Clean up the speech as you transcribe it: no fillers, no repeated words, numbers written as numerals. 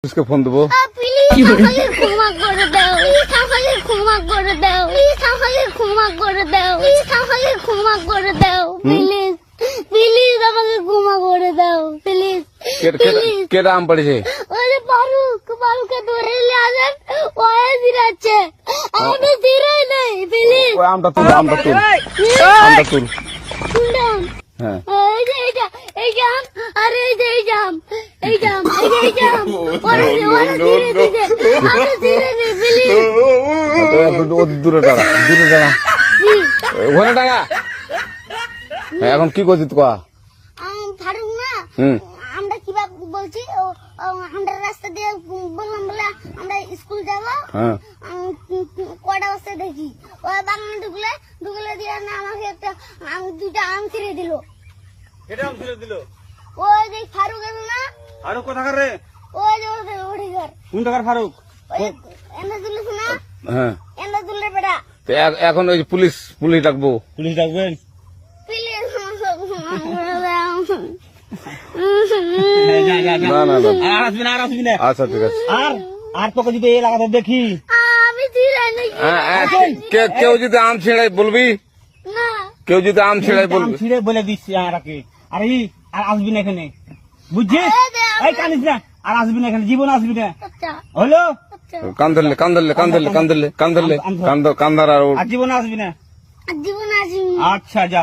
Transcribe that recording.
পুলিশকে ফোন দেবো। প্লিজ আমাকে ক্ষমা করে দাও, প্লিজ আমাকে ক্ষমা করে দাও, প্লিজ আমাকে ক্ষমা করে দাও, প্লিজ আমাকে ক্ষমা করে দাও, প্লিজ প্লিজ আমাকে ক্ষমা করে দাও, প্লিজ প্লিজ। কেটা আম পড়েছে? ওই যে ফারুককে ধরে নিয়ে আসেন, ওয়ে জিরাচ্ছে, আমি জিরাই নাই, প্লিজ ওই আমটা তুল, আমটা তুল, আমটা তুল। শুনলাম। হ্যাঁ এই যে এই জাম, আরে এই যে এই জাম, এই জাম, এই জাম, ওরে ধীরে ধীরে, আমি ধীরে ধীরে, প্লিজ। দূরে টাকা, দূরে টাকা, ওখানে টাকা। এখন কি করছিস তো? ফারুক না, আমরা কিভাবে বলছি, আমরা রাস্তা দিয়ে বললাম বলে আমরা স্কুল যাবো, কটা বস্তা দেখি ওই বাগানে ঢুকলে দিয়ে না আমাকে একটা দুইটা আম ছিঁড়ে দিল। এটা আম ছিঁড়ে দিল? ওই যে ফারুক এলো না, ফারুক কোথাকার রে? ওই যে ওঠে ঘর, কোন টাকার ফারুক? এনে তুলিস না, হ্যাঁ এনে তুললে বেটা, তো এখন ওই পুলিশ ডাকবো। পুলিশ ডাকবেন? প্লিজ না না না, আর আসবি না, আর আসবি না। আচ্ছা ঠিক আছে। আর তোকে যদি এই এলাকাতে দেখি, আমি ছিঁড়াই নাকি কেউ যদি আম ছিঁড়াই বলবি, না, কেউ যদি আম ছিঁড়াই আম বলবি। ছিঁড়ে বলে দিচ্ছি আর আর আসবি না এখানে, বুঝছিস? এই কানিস না, আর আসবি না এখানে, জীবন আসবি না, আচ্ছা হলো? আচ্ছা, কান ধরলে, কান ধরলে, কান ধরলে, কান ধরলে, কান ধরলে, কান ধর, কান ধর আর আর জীবন আসবি না। জীবন আসিনি। আচ্ছা যা।